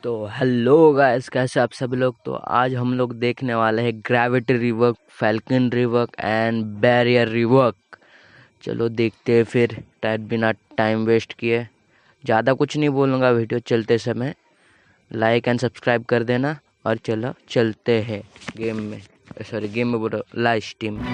तो hello guys, कैसे आप सभी लोग। तो आज हम लोग देखने वाले हैं gravity rework, falcon rework and barrier rework. चलो देखते हैं फिर, बिना टाइम वेस्ट किए। ज़्यादा कुछ नहीं बोलूँगा वीडियो चलते समय। लाइक एंड सब्सक्राइब कर देना और चलो चलते हैं गेम में। सॉरी, गेम में बोल रहा हूँ, लाइव स्ट्रीम।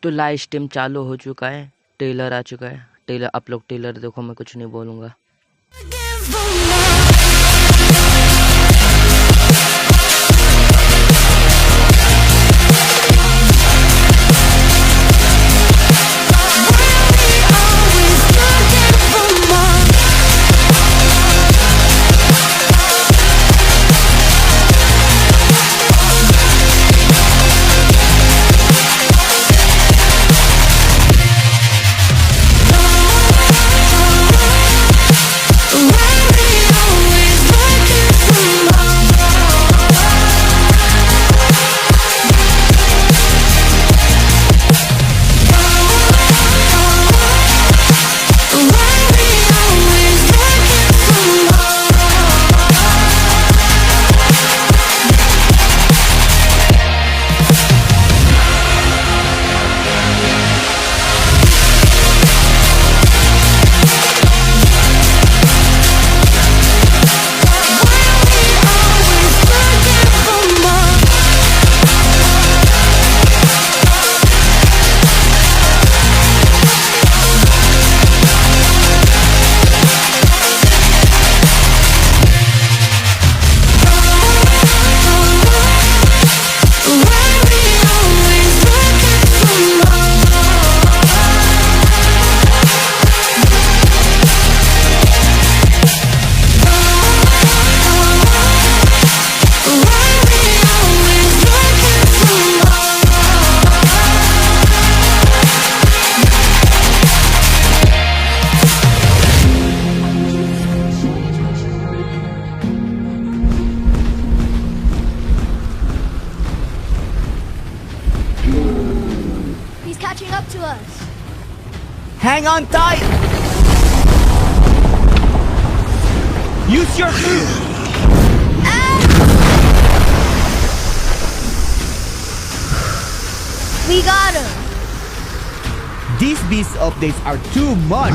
तो लाइव स्ट्रीम चालू हो चुका है, टेलर आ चुका है। टेलर, आप लोग टेलर देखो, मैं कुछ नहीं बोलूँगा। Catching up to us. Hang on tight! Use your We got him. These beast updates are too much!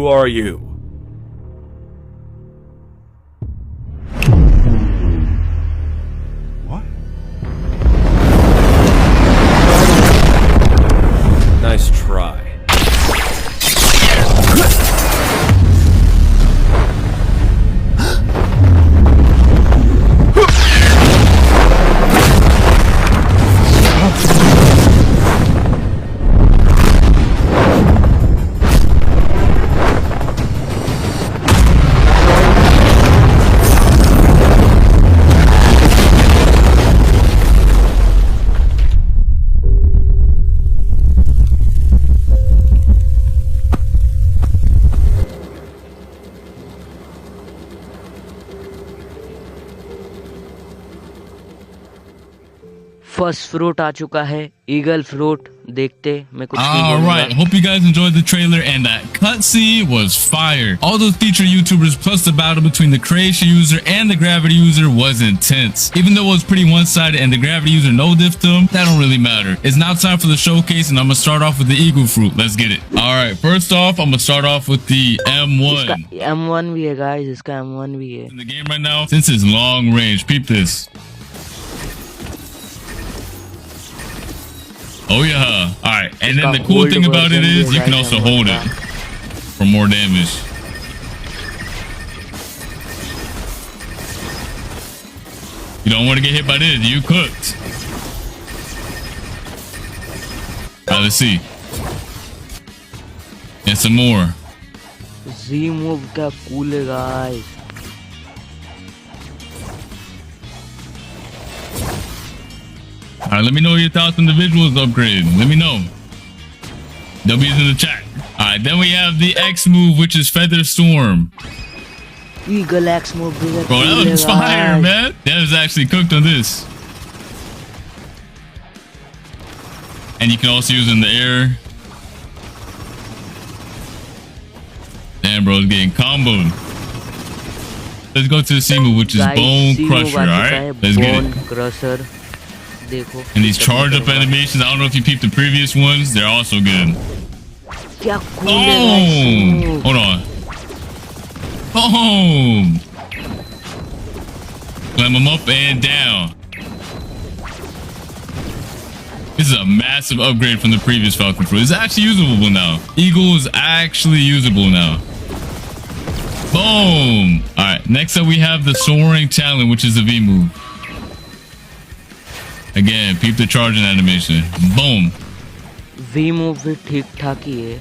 are you? What? Nice try. First fruit आ चुका है, ईगल फ्रूट। देखते, मैं कुछ नहीं All बोलूंगा। right, hope you guys enjoyed the trailer, and that cutscene was fire. All those featured YouTubers plus the battle between the creation user and the gravity user was intense. Even though it was pretty one-sided and the gravity user no-diffed them, that don't really matter. It's now time for the showcase, and I'm gonna start off with the eagle fruit. Let's get it. All right, first off, I'm gonna start off with the M1. इसका M1 भी है guys, इसका M1 भी है। In the game right now, since it's long range, peep this. Oh yeah, all right. And then the cool thing about it is you can also hold it for more damage. You don't want to get hit by this. You cooked. All right, let's see. And some more. Z move क्या cool है guys. All right, let me know your thoughts on the visuals upgrade. Let me know. W's in the chat. All right, then we have the X move, which is Feather Storm. Eagle X move भी है। Bro, that was fire, man. That was actually cooked on this. And you can also use it in the air. Damn, bro, it's getting comboed. Let's go to the C move, which is Bone Crusher. All right, let's get it. Bone Crusher. देखो। And these charge up animations, I don't know if you peeped the previous ones, they're also good. क्या cool है guys. Hold on. Boom! Climb them up and down. This is a massive upgrade from the previous Falcon Fruit. It's actually usable now. Eagle is actually usable now. Boom! Alright, next up we have the Soaring Talon, which is the V move. Again, peep the charging animation. Boom! V move भी ठीक ठाक ही है।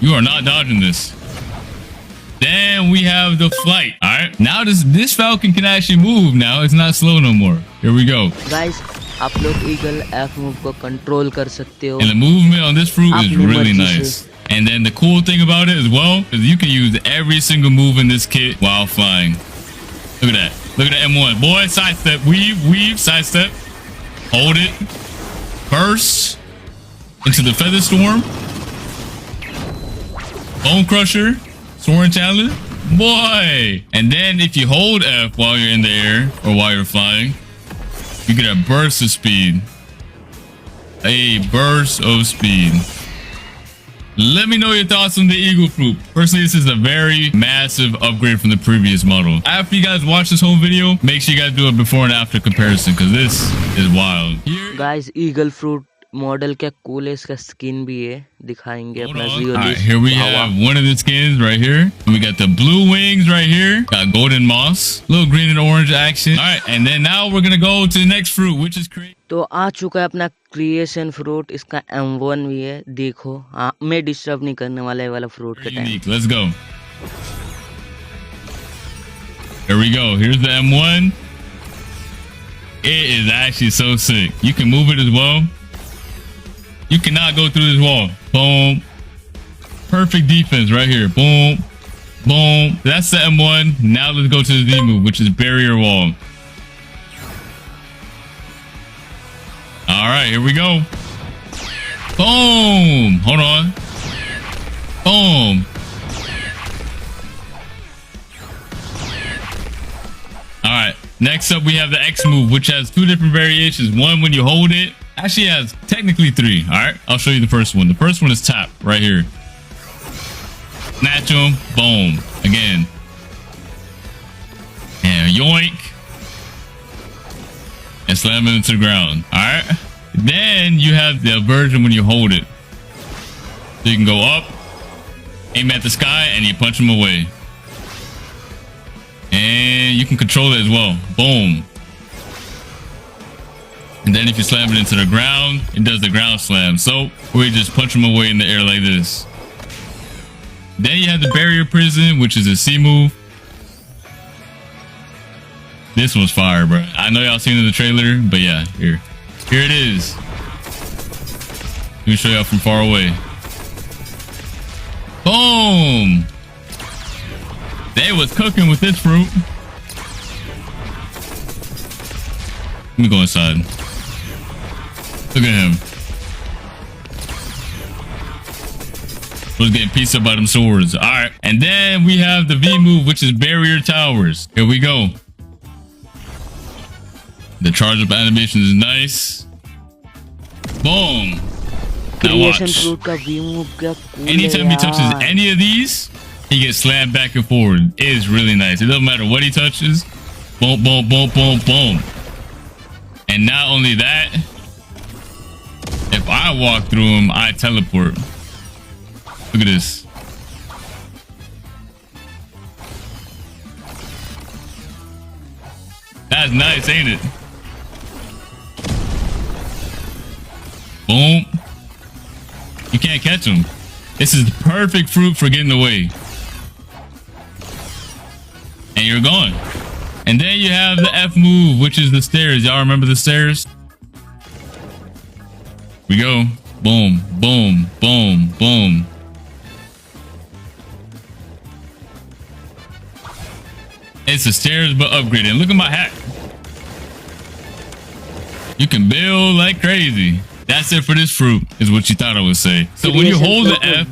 You are not dodging this. Then we have the flight. All right. Now this Falcon can actually move now. It's not slow no more. Here we go. Guys, आप लोग Eagle F move को control कर सकते हो। And the movement on this fruit is अपनी really मर्जी nice. से। And then the cool thing about it as well is you can use every single move in this kit while flying. Look at that. Look at that M1. Boy, sidestep, weave, sidestep. Hold it. Burst into the Feather Storm. Bone Crusher. Soaring Talon. Boy. And then if you hold F while you're in the air or while you're flying, you get a burst of speed. A burst of speed. Let me know your thoughts on the Eagle Fruit. Personally, this is a very massive upgrade from the previous model. After you guys watch this whole video, make sure you guys do a before and after comparison because this is wild. Guys, Eagle Fruit model क्या cool है, इसका skin भी है, दिखाएंगे अपना Alright, here we have one of the skins right here. We got the blue wings right here. Got golden moss, little green and orange action. Alright, and then now we're gonna go to the next fruit, which is create. तो आ चुका है अपना creation fruit, इसका M1 भी है। देखो, हाँ, मैं डिस्टर्ब नहीं करने वाला है वाला फ्रूट के time. Let's go. Here we go. Here's the M1. It is actually so sick. You can move it as well. You cannot go through this wall. Boom. Perfect defense right here. Boom. Boom. That's the M1. Now let's go to the Z move, which is barrier wall. All right, here we go. Boom. Hold on. Boom. All right. Next up, we have the X move, which has two different variations. One when you hold it, Actually, it has technically 3. All right, I'll show you the first one. The first one is tap right here. Snatch him. Boom. Again. And yoink. And slam it into the ground. All right. Then you have the version when you hold it. So you can go up, aim at the sky, and you punch them away. And you can control it as well. Boom. And then if you slam it into the ground, it does the ground slam. So we just punch them away in the air like this. Then you have the barrier prison, which is a C move. This one's fire, bro. I know y'all seen it in the trailer, but yeah, here it is. Let me show y'all from far away. Boom! They was cooking with this fruit. Let me go inside. Look at him. Was getting pieced up by them swords. All right, and then we have the V move, which is barrier towers. Here we go. The charge up animation is nice. Boom. Now watch. fruit का V move क्या cool Anytime है he touches यार. any of these, he gets slammed back and forward. It is really nice. It doesn't matter what he touches. Boom, boom, boom, boom, boom. And not only that, if I walk through him, I teleport. Look at this. That's nice, ain't it? Boom. You can't catch him. This is the perfect fruit for getting away. And you're gone. And then you have the F move, which is the stairs. Y'all remember the stairs? We go. Boom, boom, boom, boom. It's the stairs, but upgraded. Look at my hat. You can build like crazy. That's it for this fruit, is what you thought I would say. So when you hold the F,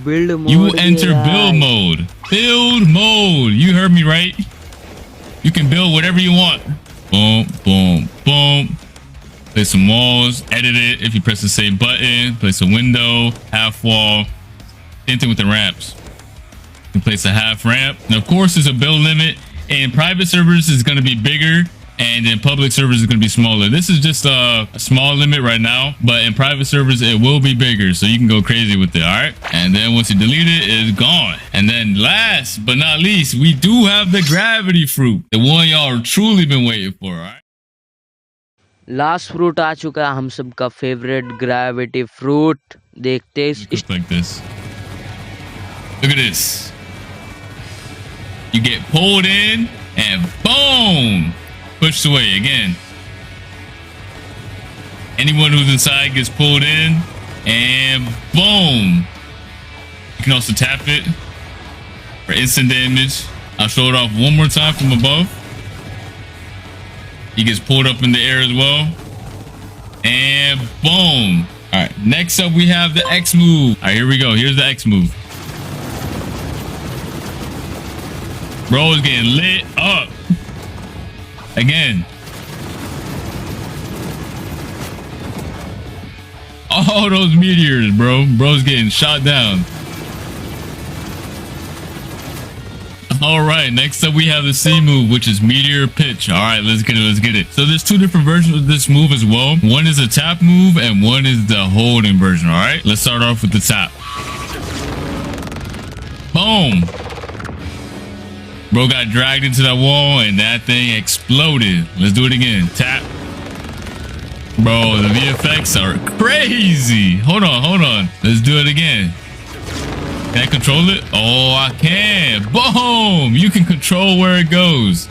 you enter build mode. Build mode. You heard me right. You can build whatever you want. Boom, boom, boom. Place some walls, edit it. If you press the same button, place a window, half wall. Same thing with the ramps. You can place a half ramp. And of course, there's a build limit. In private servers, it's going to be bigger. And in public servers, it's going to be smaller. This is just a small limit right now. But in private servers, it will be bigger. So you can go crazy with it, all right? And then once you delete it, it's gone. And then last but not least, we do have the gravity fruit. The one y'all truly been waiting for, all right? Last fruit आ चुका है हम सबका favourite gravity fruit. देखते Look like this. Look at this. You get pulled in and boom! Pushed away again. Anyone who's inside gets pulled in and boom. You can also tap it for instant damage. I'll show it off one more time from above. He gets pulled up in the air as well. And boom. All right, next up we have the X move. All right, here we go. Here's the X move. Bro is getting lit up. Again. All those meteors, bro. Bro's getting shot down. All right, next up we have the C move, which is meteor pitch. All right, let's get it. Let's get it. So there's two different versions of this move as well. One is a tap move and one is the holding version. All right, let's start off with the tap. Boom. Bro got dragged into that wall and that thing exploded. Let's do it again. Tap. Bro, the VFX are crazy. Hold on, hold on. Let's do it again. Can I control it? Oh, I can. Boom. You can control where it goes.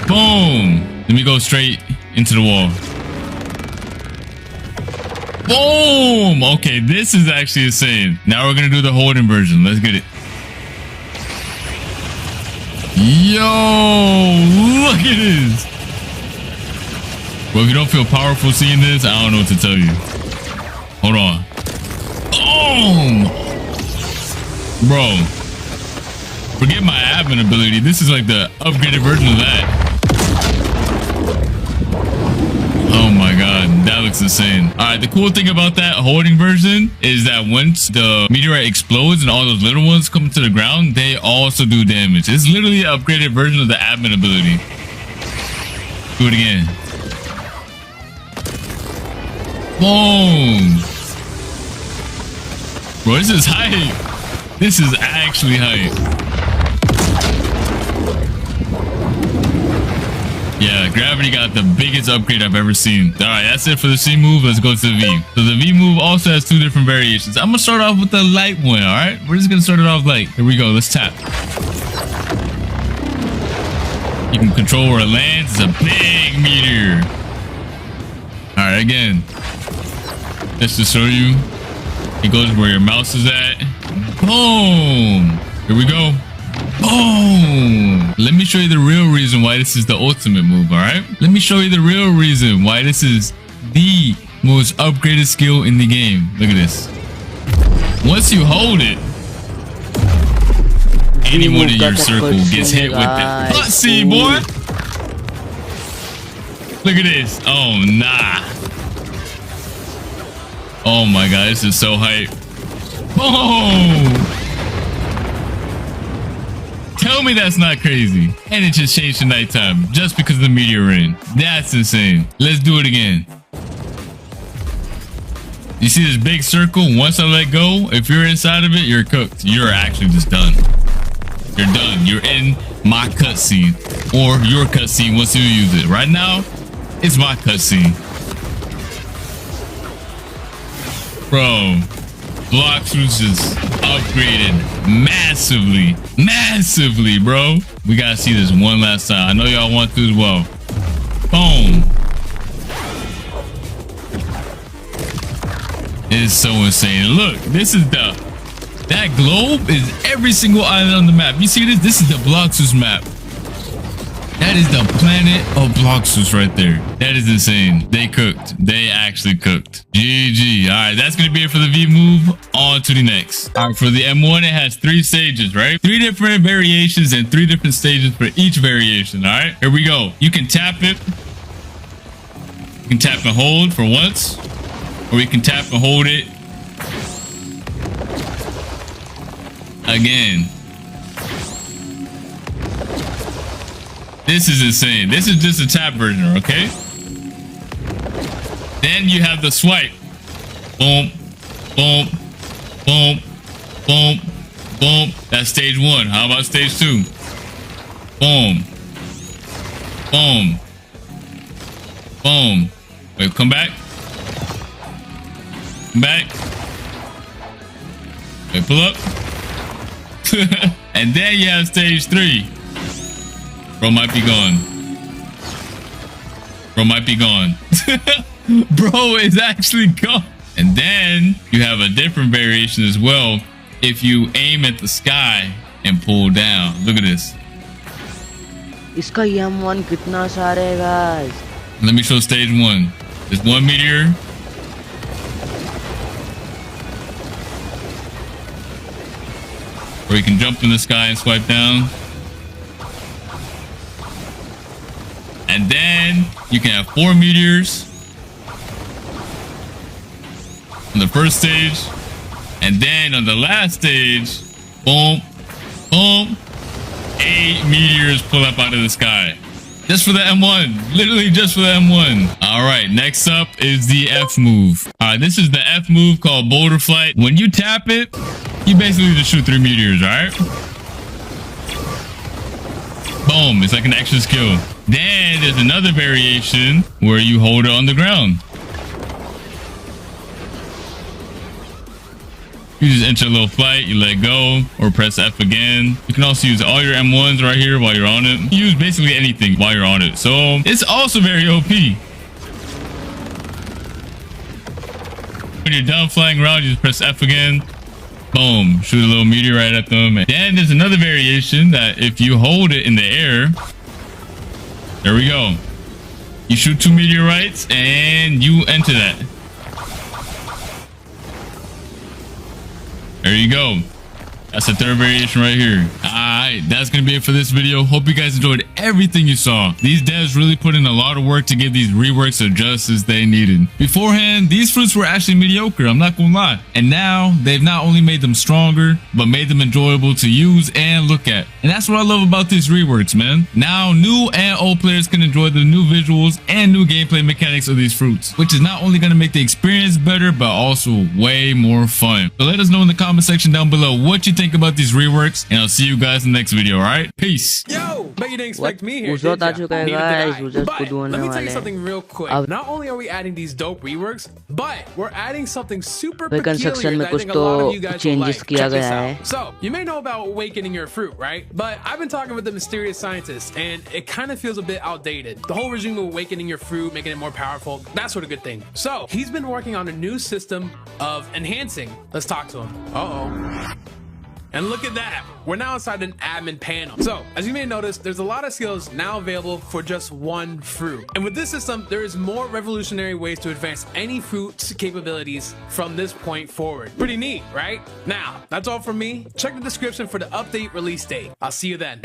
Boom. Let me go straight into the wall. Boom. Okay, this is actually insane. Now we're going to do the holding version. Let's get it. Yo, look at this. Well, if you don't feel powerful seeing this, I don't know what to tell you. Hold on. Boom! Bro, forget my admin ability. This is like the upgraded version of that. Oh That's insane. All right, the cool thing about that holding version is that once the meteorite explodes and all those little ones come to the ground, they also do damage. It's literally an upgraded version of the admin ability. Do it again. Boom. Bro, this is hype. This is actually hype. Yeah, gravity got the biggest upgrade I've ever seen. All right, that's it for the C move. Let's go to the V. So the V move also has 2 different variations. I'm gonna start off with the light one. All right, we're just gonna start it off light. Here we go. Let's tap. You can control where it lands. It's a big meteor. All right, again, just to show you, it goes where your mouse is at. Boom. Here we go. Boom! Let me show you the real reason why this is the ultimate move, alright? Let me show you the real reason why this is the most upgraded skill in the game. Look at this. Once you hold it, anyone in your circle gets hit with it. Pussy, boy! Look at this. Oh, nah. Oh my god, this is so hype. Boom! Tell me that's not crazy. And it just changed to nighttime just because of the meteor rain. That's insane. Let's do it again. You see this big circle? Once I let go, if you're inside of it, you're cooked. You're actually just done. You're done. You're in my cutscene. Or your cutscene once you use it. Right now, it's my cutscene. Bro. Blox was just upgraded massively, bro. We gotta see this one last time. I know y'all want to as well. Boom. It is so insane. Look, this is that globe is every single island on the map. You see this? This is the Bloxus map. That is the planet of Bloxus right there. That is insane. They cooked. They actually cooked. GG. All right, that's going to be it for the V move. On to the next. All right, for the M1, it has 3 stages, right? 3 different variations and 3 different stages for each variation, all right? Here we go. You can tap it. You can tap and hold for once. Or you can tap and hold it again. This is insane. This is just a tap version, okay? Then you have the swipe. Boom, boom, boom, boom, boom. That's stage 1. How about stage 2? Boom, boom, boom. Wait, come back. Come back. Wait, pull up. And then you have stage 3. Bro might be gone. Bro might be gone. Bro is actually gone. And then you have a different variation as well. If you aim at the sky and pull down. Look at this. इसका M1 कितना सारे है guys? Let me show stage 1. There's 1 meteor. Where you can jump in the sky and swipe down. And then you can have 4 meteors on the first stage. And then on the last stage, boom, boom, 8 meteors pull up out of the sky. Just for the M1. Literally just for the M1. All right, next up is the F move. All right, this is the F move called Boulder Flight. When you tap it, you basically just shoot 3 meteors, all right? Boom, it's like an extra skill. Then there's another variation where you hold it on the ground. You just enter a little flight, you let go, or press F again. You can also use all your M1s right here while you're on it. You use basically anything while you're on it. So it's also very OP. When you're done flying around, you just press F again. Boom, shoot a little meteorite at them. And then there's another variation that if you hold it in the air, there we go. You shoot 2 meteorites and you enter that. There you go. That's the third variation right here. right, that's gonna be it for this video. Hope you guys enjoyed everything you saw. These devs really put in a lot of work to give these reworks the justice they needed. Beforehand, these fruits were actually mediocre, I'm not gonna lie. And now, they've not only made them stronger, but made them enjoyable to use and look at. And that's what I love about these reworks, man. Now, new and old players can enjoy the new visuals and new gameplay mechanics of these fruits, which is not only gonna make the experience better, but also way more fun. So let us know in the comment section down below what you think about these reworks, and I'll see you guys in the next video, alright? Peace! Yo, bet you didn't expect me here, Uzot did uh ya? चुका है Neither guys, did I. Uzot को But ढूंढने let me tell वाले you हैं. something real quick. अब Not only are we adding these dope reworks, but we're adding something super फिर peculiar construction में that I कुछ think a lot of you तो guys will changes like. किया Check this गया out. है. So, you may know about awakening your fruit, right? But I've been talking with the mysterious scientist, and it kind of feels a bit outdated. The whole regime of awakening your fruit, making it more powerful, that sort of good thing. So, he's been working on a new system of enhancing. Let's talk to him. Uh-oh. And look at that, we're now inside an admin panel. So, as you may notice, there's a lot of skills now available for just one fruit. And with this system, there is more revolutionary ways to advance any fruit's capabilities from this point forward. Pretty neat, right? Now, that's all from me. Check the description for the update release date. I'll see you then.